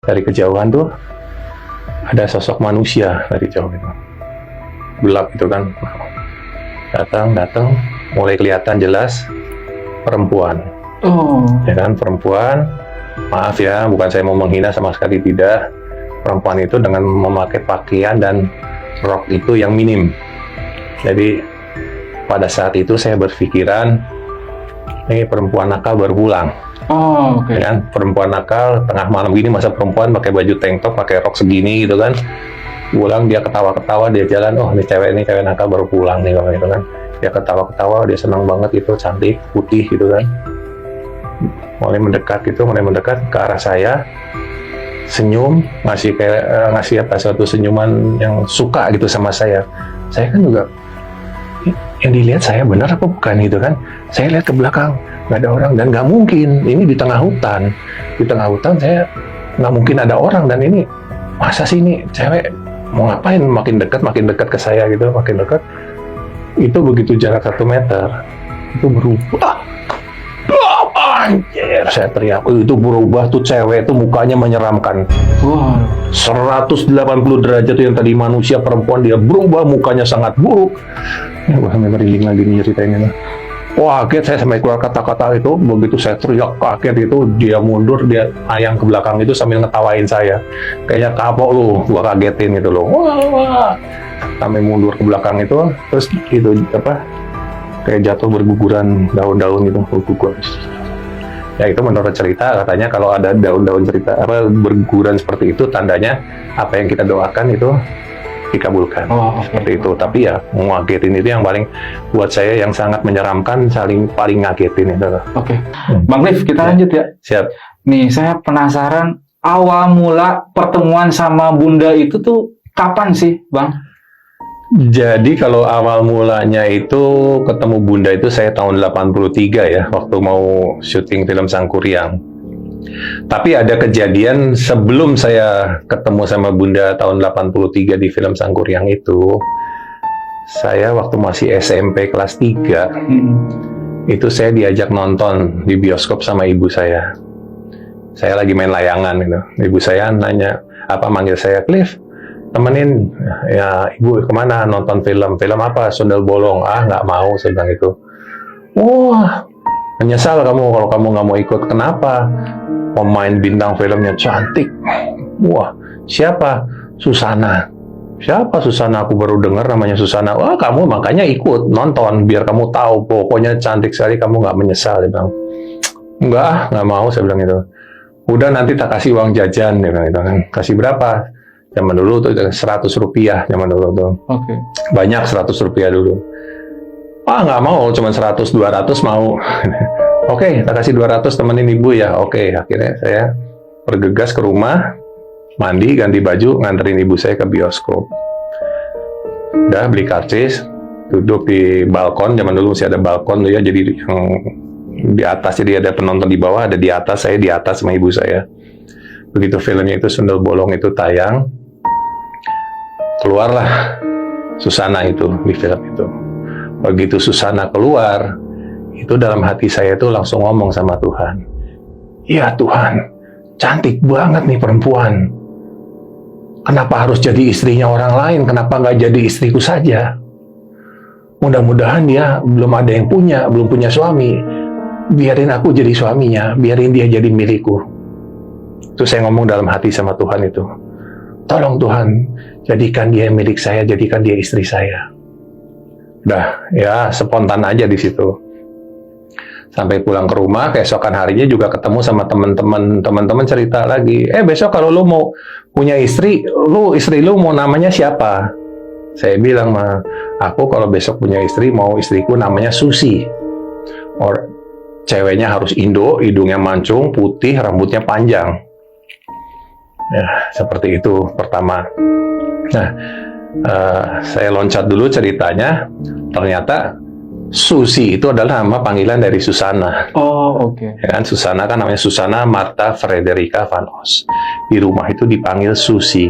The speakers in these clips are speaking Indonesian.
dari kejauhan tuh ada sosok manusia dari jauh itu, gelap itu kan, datang, mulai kelihatan jelas perempuan. Oh. Ya kan, perempuan. Maaf ya, bukan saya mau menghina, sama sekali tidak. Perempuan itu dengan memakai pakaian dan rok itu yang minim. Jadi pada saat itu saya berpikiran, ini perempuan nakal baru pulang. Oh, oke. Ya kan, perempuan nakal tengah malam gini, masa perempuan pakai baju tank top, pakai rok segini gitu kan. Pulang dia ketawa-ketawa, dia jalan, oh ini cewek nakal baru pulang nih, gitu kan. Dia ketawa-ketawa, dia senang banget gitu, cantik, putih gitu kan. Mulai mendekat ke arah saya, senyum, ngasih satu senyuman yang suka gitu sama saya. Saya kan juga, yang dilihat saya benar apa bukan gitu kan. Saya lihat ke belakang, nggak ada orang, dan nggak mungkin, ini di tengah hutan. Di tengah hutan saya nggak mungkin ada orang, dan ini masa sih ini cewek mau ngapain, makin dekat ke saya gitu, makin dekat. Itu begitu jarak 1 meter, itu berubah. Anjir, saya teriak, itu berubah tuh cewek itu, mukanya menyeramkan. Wow. 180 derajat tuh, yang tadi manusia, perempuan, dia berubah, mukanya sangat buruk. Ya, gue sampai merinding lagi nih ceritainnya. Wah, kaget saya sampai keluar kata-kata itu. Begitu saya teriak kaget itu, dia mundur, dia ayang ke belakang itu sambil ngetawain saya. Kayaknya kapok lu, gua kagetin gitu loh. Wah. Sampai mundur ke belakang itu, terus itu kayak jatuh berguguran daun-daun gitu, berguguran. Ya itu menurut cerita, katanya kalau ada daun-daun berguguran seperti itu, tandanya apa yang kita doakan itu dikabulkan. Seperti itu. Tapi ya ngagetin itu yang paling buat saya, yang sangat menyeramkan, paling ngagetin itu. Oke. Bang Rif, kita lanjut ya. Siap. Nih, saya penasaran awal mula pertemuan sama Bunda itu tuh kapan sih, Bang? Jadi kalau awal mulanya itu ketemu Bunda itu saya tahun 83 ya, waktu mau syuting film Sangkuriang. Tapi ada kejadian sebelum saya ketemu sama Bunda tahun 83 di film Sangkuriang itu. Saya waktu masih SMP kelas 3, itu saya diajak nonton di bioskop sama ibu saya. Saya lagi main layangan gitu. Ibu saya nanya, manggil saya, Cliff, temenin ya ibu kemana, nonton film apa, Sundel Bolong. Nggak mau, saya bilang itu. Wah, menyesal kamu kalau kamu nggak mau ikut. Kenapa? Pemain bintang filmnya cantik. Wah, siapa? Susana. Siapa Susana? Aku baru dengar namanya Susana. Wah, kamu makanya ikut nonton biar kamu tahu, pokoknya cantik sekali, kamu nggak menyesal. Dia bilang, nggak mau, saya bilang itu. Udah, nanti tak kasih uang jajan, dia bilang itu kan. Kasih berapa? Zaman dulu tuh 100 rupiah, zaman dulu tuh. Oke. Banyak 100 rupiah dulu. Nggak mau, cuma 100, 200 mau. Oke, tak kasih 200, temenin ibu ya. Oke, akhirnya saya bergegas ke rumah, mandi, ganti baju, nganterin ibu saya ke bioskop. Udah beli karcis, duduk di balkon. Zaman dulu masih ada balkon tuh ya, jadi yang di atas, jadi ada penonton di bawah, ada di atas, saya di atas sama ibu saya. Begitu filmnya itu Sundel Bolong itu tayang, keluarlah Susana itu di film itu. Begitu Susana keluar, itu dalam hati saya itu langsung ngomong sama Tuhan, ya Tuhan, cantik banget nih perempuan. Kenapa harus jadi istrinya orang lain? Kenapa nggak jadi istriku saja? Mudah-mudahan dia belum ada yang belum punya suami. Biarin aku jadi suaminya, biarin dia jadi milikku. Itu saya ngomong dalam hati sama Tuhan itu. Tolong Tuhan, jadikan dia milik saya, jadikan dia istri saya. Udah, ya spontan aja di situ. Sampai pulang ke rumah, keesokan harinya juga ketemu sama teman-teman cerita lagi. Besok kalau lu mau punya istri lu mau namanya siapa? Saya bilang, aku kalau besok punya istri, mau istriku namanya Susi. Ceweknya harus Indo, hidungnya mancung, putih, rambutnya panjang. Ya, seperti itu pertama. Nah, saya loncat dulu ceritanya. Ternyata Susi itu adalah nama panggilan dari Susana. Oh, oke. Ya kan, Susana kan namanya Susana Martha Frederica van Os. Di rumah itu dipanggil Susi.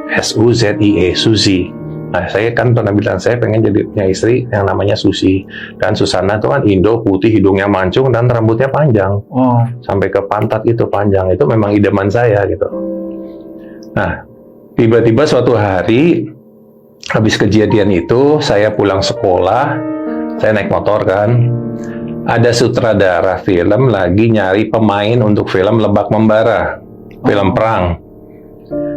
S-U-Z-I-E, Susi. Nah, saya kan pernah bilang, saya pengen jadi punya istri yang namanya Susi. Dan Susana itu kan Indo, putih, hidungnya mancung, dan rambutnya panjang. Oh. Sampai ke pantat itu panjang. Itu memang idaman saya gitu. Nah, tiba-tiba suatu hari, habis kejadian itu, saya pulang sekolah, saya naik motor kan, ada sutradara film lagi nyari pemain untuk film Lebak Membara, film perang.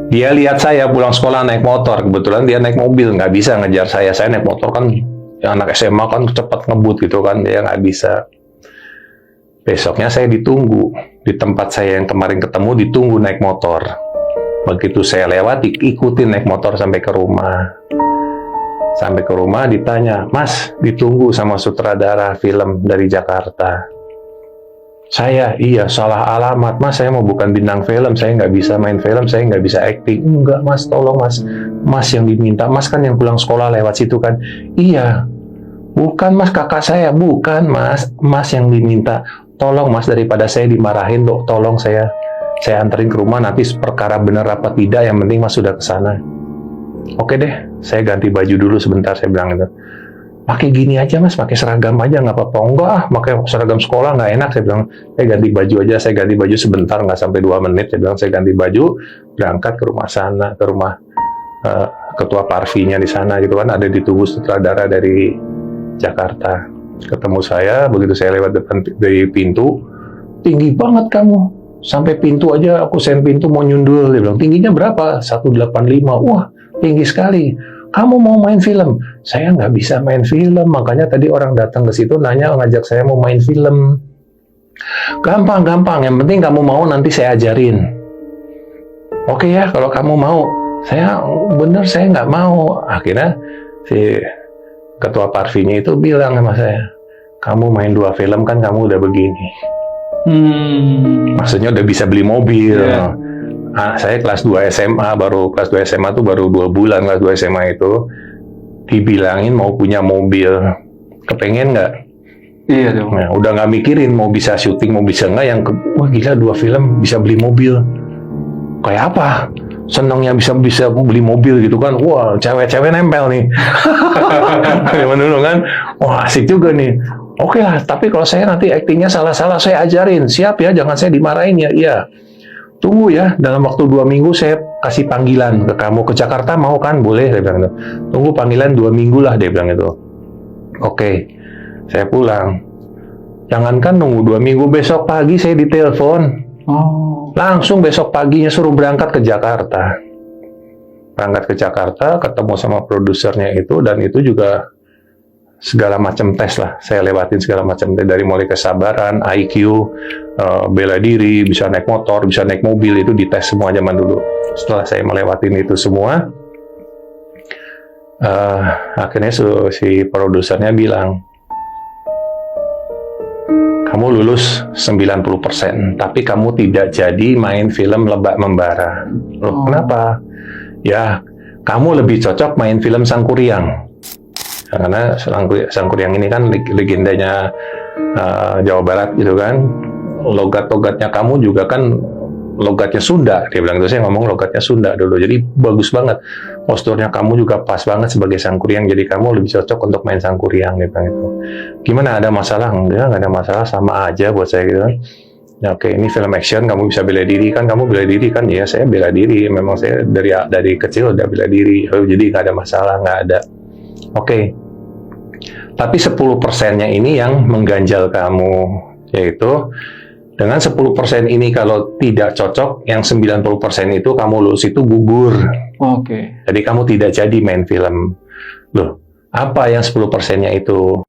Dia lihat saya pulang sekolah naik motor, kebetulan dia naik mobil, nggak bisa ngejar saya naik motor kan, yang anak SMA kan cepat ngebut gitu kan, dia nggak bisa. Besoknya saya ditunggu, di tempat saya yang kemarin ketemu ditunggu naik motor. Begitu saya lewat, ikutin naik motor sampai ke rumah. Sampai ke rumah ditanya, "Mas, ditunggu sama sutradara film dari Jakarta." Saya, "Iya, salah alamat Mas, saya mau bukan bintang film, saya nggak bisa main film, saya nggak bisa acting." "Enggak Mas, tolong Mas, Mas yang diminta, Mas kan yang pulang sekolah lewat situ kan." "Iya, bukan Mas, kakak saya, bukan Mas, Mas yang diminta. Tolong Mas, daripada saya dimarahin, tolong saya anterin ke rumah, nanti perkara bener apa tidak, yang penting Mas sudah ke sana." "Oke deh, saya ganti baju dulu sebentar," saya bilang gitu. "Pakai gini aja Mas, pakai seragam aja nggak apa-apa." "Enggak ah, pakai seragam sekolah nggak enak," saya bilang. "Saya ganti baju aja," saya ganti baju sebentar, nggak sampai 2 menit, saya bilang saya ganti baju, berangkat ke rumah sana, ke rumah ketua parvinya di sana gitu kan, ada ditunggu sutradara dari Jakarta. Ketemu saya, begitu saya lewat depan dari pintu, "Tinggi banget kamu. Sampai pintu aja, aku sen pintu mau nyundul." Dia bilang, "Tingginya berapa?" 185. "Wah, tinggi sekali. Kamu mau main film?" "Saya nggak bisa main film, makanya tadi orang datang ke situ nanya, ngajak saya mau main film." "Gampang, yang penting kamu mau, nanti saya ajarin." "Oke ya, kalau kamu mau." Saya nggak mau. Akhirnya si ketua parvinya itu bilang sama saya, "Kamu main 2 film kan kamu udah begini." Maksudnya udah bisa beli mobil. Yeah. Saya kelas 2 SMA, kelas 2 SMA tuh baru 2 bulan kelas 2 SMA itu, dibilangin mau punya mobil. Kepengen nggak? Iya dong. Nah, udah nggak mikirin mau bisa syuting, mau bisa nggak, wah gila 2 film bisa beli mobil. Kayak apa? Senangnya bisa beli mobil gitu kan. Wah, cewek-cewek nempel nih. Zaman dulu kan. Wah, asik juga nih. Oke lah, tapi kalau saya nanti aktingnya salah-salah, saya ajarin. Siap ya, jangan saya dimarahin ya. Iya. Tunggu ya, dalam waktu 2 minggu saya kasih panggilan ke kamu. Ke Jakarta mau kan? Boleh, dia bilang gitu. Tunggu panggilan 2 minggu lah, dia bilang itu. Oke, saya pulang. Jangankan nunggu 2 minggu, besok pagi saya ditelepon. Langsung besok paginya suruh berangkat ke Jakarta. Berangkat ke Jakarta, ketemu sama produsernya itu, dan itu juga segala macam tes lah. Saya lewatin segala macam tes, dari mulai kesabaran, IQ, bela diri, bisa naik motor, bisa naik mobil, itu dites semua zaman dulu. Setelah saya melewatin itu semua, akhirnya si produsernya bilang, "Kamu lulus 90%, tapi kamu tidak jadi main film Lebak Membara." "Loh, kenapa?" "Ya, kamu lebih cocok main film Sangkuriang." Karena Sangkuriang ini kan legendanya Jawa Barat gitu kan. Logat-logatnya kamu juga kan logatnya Sunda. Dia bilang itu, saya ngomong logatnya Sunda dulu. Jadi bagus banget. Posturnya kamu juga pas banget sebagai Sangkuriang. Jadi kamu lebih cocok untuk main Sangkuriang. Dia bilang itu. "Gimana, ada masalah?" "Enggak, nggak ada masalah. Sama aja buat saya gitu kan." "Ya, oke, ini film action, kamu bisa bela diri kan?" "Kamu bela diri kan?" "Ya, saya bela diri. Memang saya dari kecil udah bela diri." "Oh, jadi nggak ada masalah, nggak ada." "Oke. Tapi 10%-nya ini yang mengganjal kamu. Yaitu, dengan 10% ini kalau tidak cocok, yang 90% itu kamu lulus itu gugur. Oke. Jadi kamu tidak jadi main film." "Loh, apa yang 10%-nya itu?"